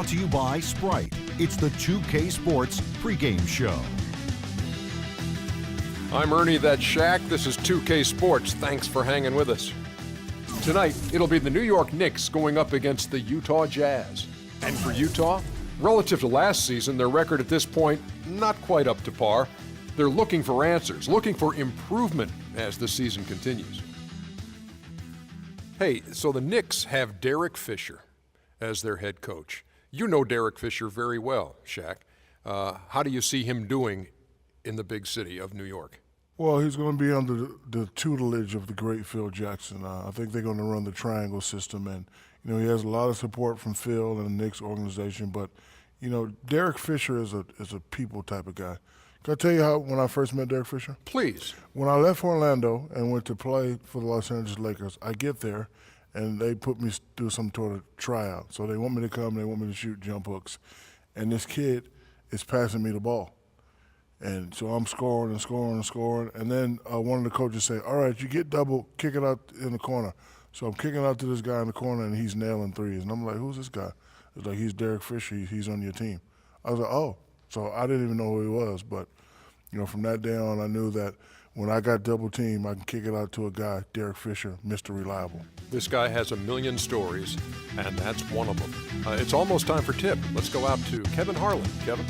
brought to you by Sprite. It's the 2K Sports pregame show. I'm Ernie, that's Shaq. This is 2K Sports. Thanks for hanging with us. Tonight, it'll be the New York Knicks going up against the Utah Jazz. And for Utah, relative to last season, their record at this point, not quite up to par. They're looking for answers, looking for improvement as the season continues. Hey, so the Knicks have Derek Fisher as their head coach. You know Derek Fisher very well, Shaq. How do you see him doing in the big city of New York? Well, he's going to be under the tutelage of the great Phil Jackson. I think they're going to run the triangle system, and he has a lot of support from Phil and the Knicks organization. But Derek Fisher is a people type of guy. Can I tell you how when I first met Derek Fisher? Please. When I left Orlando and went to play for the Los Angeles Lakers, I get there and they put me through some sort of tryout. So they want me to come, they want me to shoot jump hooks, and this kid is passing me the ball. And so I'm scoring and scoring and scoring. And then one of the coaches say, all right, you get double, kick it out in the corner. So I'm kicking out to this guy in the corner, and he's nailing threes. And I'm like, who's this guy? It's like, he's Derek Fisher. He's on your team. I was like, oh. So I didn't even know who he was. But, from that day on, I knew that when I got double teamed, I can kick it out to a guy, Derek Fisher, Mr. Reliable. This guy has a million stories, and that's one of them. It's almost time for tip. Let's go out to Kevin Harlan. Kevin?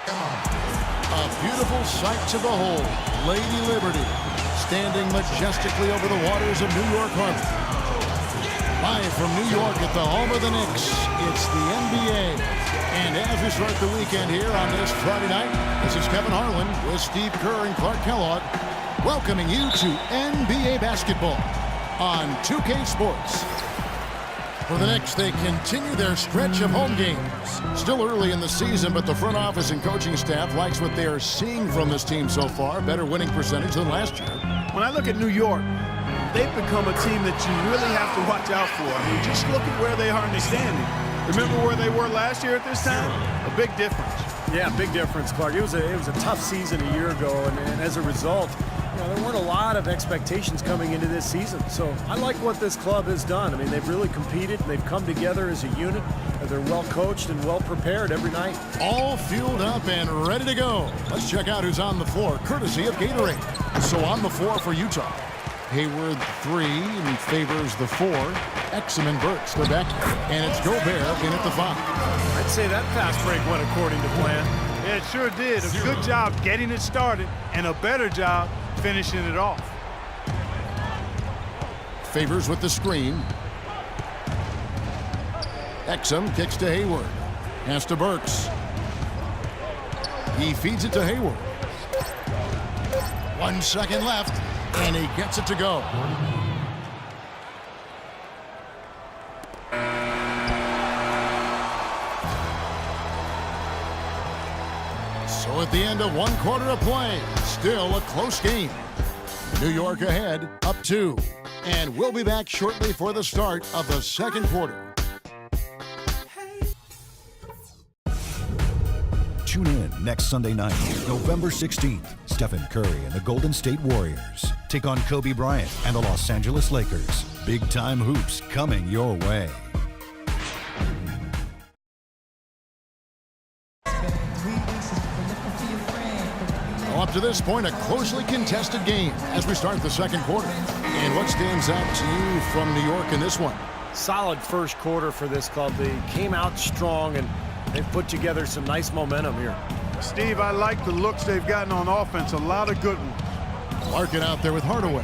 A beautiful sight to behold. Lady Liberty standing majestically over the waters of New York Harbor. Live from New York at the home of the Knicks, it's the NBA. And as we start the weekend here on this Friday night, this is Kevin Harlan with Steve Kerr and Clark Kellogg, welcoming you to NBA basketball on 2K Sports. For the Knicks, they continue their stretch of home games. Still early in the season, but the front office and coaching staff likes what they are seeing from this team so far. Better winning percentage than last year. When I look at New York, they've become a team that you really have to watch out for. I mean, just look at where they are in the standing. Remember where they were last year at this time? A big difference. Yeah, big difference, Clark. It was a tough season a year ago, and as a result, there weren't a lot of expectations coming into this season. So I like what this club has done. I mean, they've really competed. They've come together as a unit. They're well coached and well prepared every night. All fueled up and ready to go. Let's check out who's on the floor, courtesy of Gatorade. So on the floor for Utah, Hayward 3 and favors the 4. Exum and Burks the back, and it's Gobert in at the 5. I'd say that fast break went according to plan. Yeah, it sure did. A good job getting it started and a better job finishing it off. Favors with the screen. Exum kicks to Hayward. Pass to Burks. He feeds it to Hayward. 1 second left, and he gets it to go. So at the end of 1 quarter of play, still a close game. New York ahead, up 2. And we'll be back shortly for the start of the second quarter. Tune in next Sunday night, November 16th. Stephen Curry and the Golden State Warriors take on Kobe Bryant and the Los Angeles Lakers. Big-time hoops coming your way. Up to this point, a closely contested game as we start the second quarter. And what stands out to you from New York in this one? Solid first quarter for this club. They came out strong, and they've put together some nice momentum here. Steve, I like the looks they've gotten on offense. A lot of good ones. Larkin out there with Hardaway.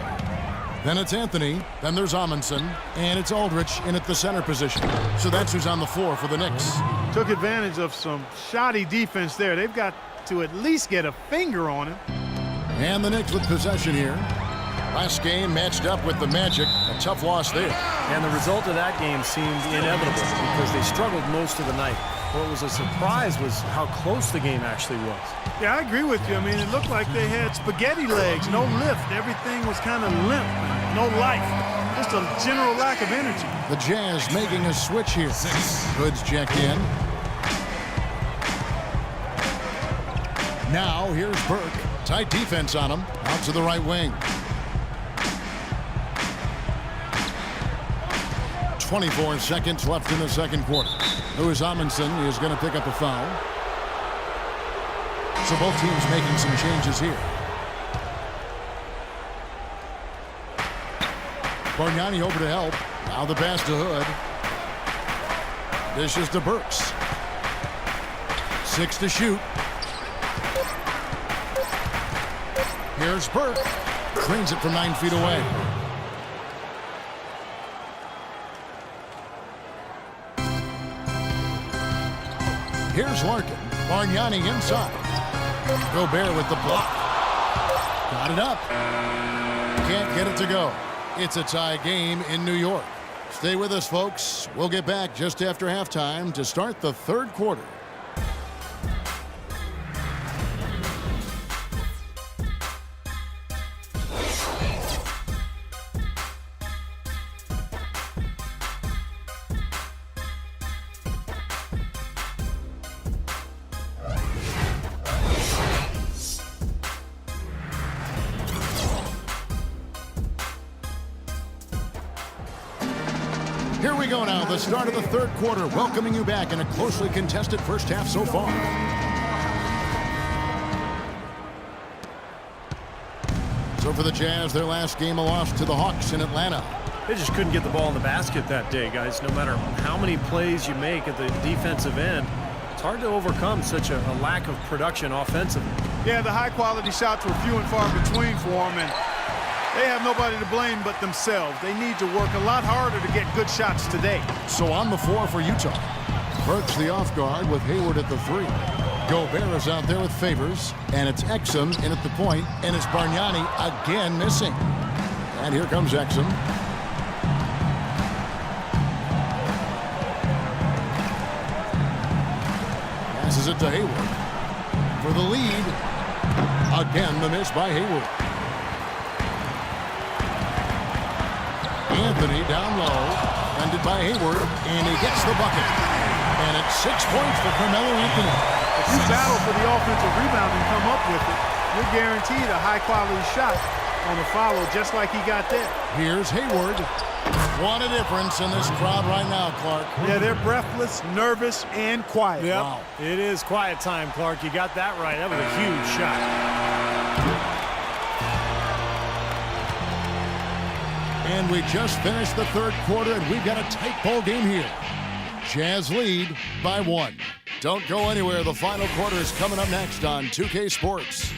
Then it's Anthony. Then there's Amundsen. And it's Aldridge in at the center position. So that's who's on the floor for the Knicks. Took advantage of some shoddy defense there. They've got to at least get a finger on it. And the Knicks with possession here. Last game matched up with the Magic. A tough loss there. And the result of that game seemed inevitable because they struggled most of the night. What was a surprise was how close the game actually was. Yeah, I agree with you. I mean, it looked like they had spaghetti legs, no lift. Everything was kind of limp, no life. Just a general lack of energy. The Jazz making a switch here. Goods checked in. Now here's Burke. Tight defense on him. Out to the right wing. 24 seconds left in the second quarter. Louis Amundsen is going to pick up a foul. So both teams making some changes here. Bargnani over to help. Now the pass to Hood. Dishes to Burks. 6 to shoot. Here's Burke. Drains it from 9 feet away. Here's Larkin. Bargnani inside. Gobert with the block. Got it up. Can't get it to go. It's a tie game in New York. Stay with us, folks. We'll get back just after halftime to start the third quarter. Here we go now, the start of the third quarter, welcoming you back in a closely contested first half so far. So for the Jazz, their last game a loss to the Hawks in Atlanta. They just couldn't get the ball in the basket that day, guys. No matter how many plays you make at the defensive end, it's hard to overcome such a lack of production offensively. Yeah, the high-quality shots were few and far between for them, and they have nobody to blame but themselves. They need to work a lot harder to get good shots today. So on the floor for Utah. Burks the off guard with Hayward at the 3. Gobert is out there with Favors, and it's Exum in at the point, and it's Bargnani again missing. And here comes Exum. Passes it to Hayward for the lead. Again, the miss by Hayward. Anthony down low, defended by Hayward, and he gets the bucket. And it's 6 points for Carmelo Anthony. If you battle for the offensive rebound and come up with it, you're guaranteed a high-quality shot on the follow, just like he got there. Here's Hayward. What a difference in this crowd right now, Clark. Yeah, they're breathless, nervous, and quiet. Yep. Wow. It is quiet time, Clark. You got that right. That was a huge shot. And we just finished the third quarter, and we've got a tight ball game here. Jazz lead by 1. Don't go anywhere. The final quarter is coming up next on 2K Sports.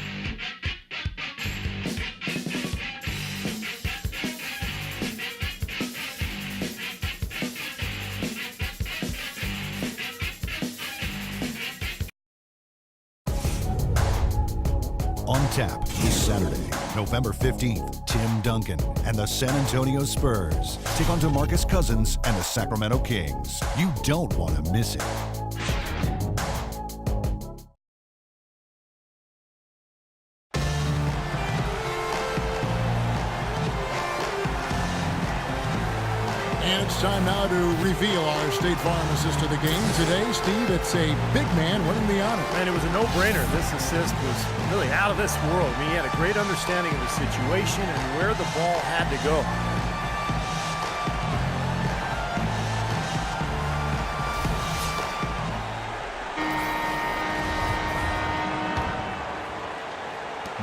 On tap this Saturday, November 15th, Tim Duncan and the San Antonio Spurs take on DeMarcus Cousins and the Sacramento Kings. You don't want to miss it. And it's time now to reveal our State Farm assist of the game. Today, Steve, it's a big man winning the honor. Man, it was a no-brainer. This assist was really out of this world. I mean, he had a great understanding of the situation and where the ball had to go.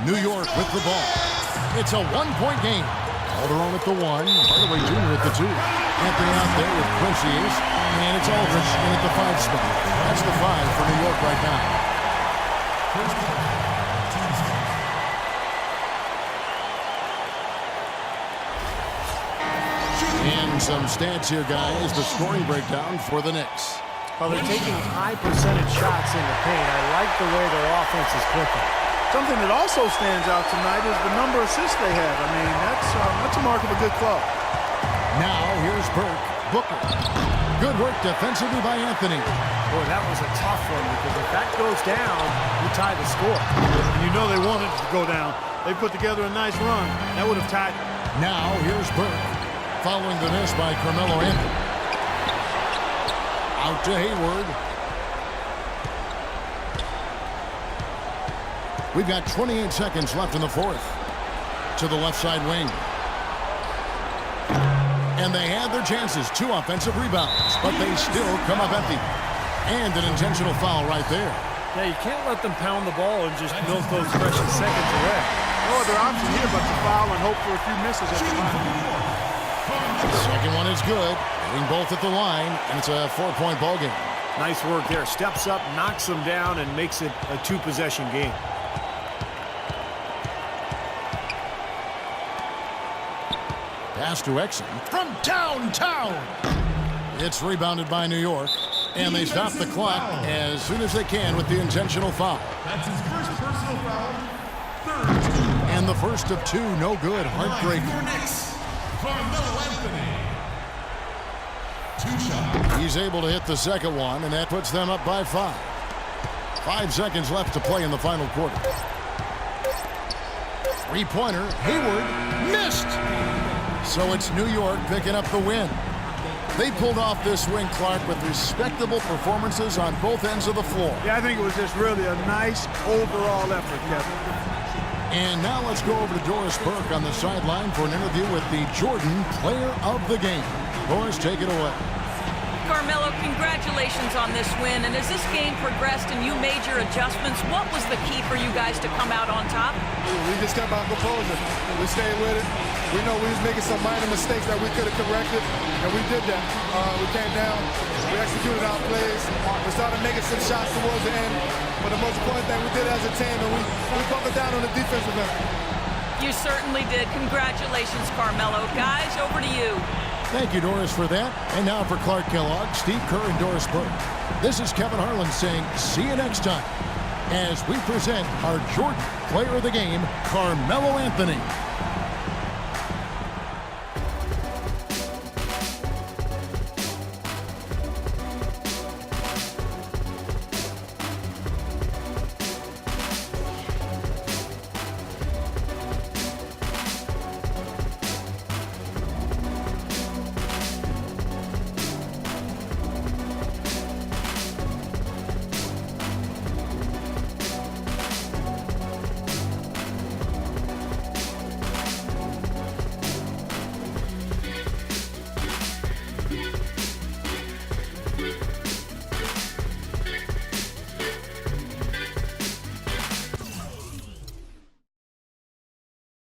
New York with the ball. It's a one-point game. Calderon at the 1, Hardaway Jr. at the 2. Anthony out there with Procius, and it's Aldridge in at the 5 spot. That's the 5 for New York right now. And some stats here, guys. The scoring breakdown for the Knicks. Well, they're taking high percentage shots in the paint. I like the way their offense is clicking. Something that also stands out tonight is the number of assists they have. I mean, that's a mark of a good club. Now, here's Burke. Booker. Good work defensively by Anthony. Boy, that was a tough one because if that goes down, you tie the score. And you know they wanted it to go down. They put together a nice run. That would have tied. Now, here's Burke. Following the miss by Carmelo Anthony. Out to Hayward. We've got 28 seconds left in the fourth. To the left side wing. And they had their chances. 2 offensive rebounds, but they still come up empty. And an intentional foul right there. Yeah, you can't let them pound the ball and just milk those precious seconds away. No other option here but to foul and hope for a few misses at the line. The second one is good. Hitting both at the line, and it's a 4-point ball game. Nice work there. Steps up, knocks them down, and makes it a 2-possession game. Pass to Exum from downtown. It's rebounded by New York, and they stop the clock as soon as they can with the intentional foul. That's his first personal foul. Third. And the first of 2, no good. Heartbreaking. Carmelo Anthony. 2 shots. He's able to hit the second one, and that puts them up by 5. 5 seconds left to play in the final quarter. 3-pointer, Hayward, missed! So it's New York picking up the win. They pulled off this win, Clark, with respectable performances on both ends of the floor. Yeah, I think it was just really a nice overall effort, Kevin. And now let's go over to Doris Burke on the sideline for an interview with the Jordan Player of the Game. Doris, take it away. Carmelo, congratulations on this win. And as this game progressed and you made your adjustments, what was the key for you guys to come out on top? We just kept our composure. We stayed with it. We know we was making some minor mistakes that we could have corrected, and we did that. We came down, we executed our plays, we started making some shots towards the end, but the most important thing we did as a team, and we buckled down on the defensive end. You certainly did. Congratulations, Carmelo. Guys, over to you. Thank you, Doris, for that. And now for Clark Kellogg, Steve Kerr, and Doris Burke. This is Kevin Harlan saying see you next time as we present our Jordan Player of the Game, Carmelo Anthony.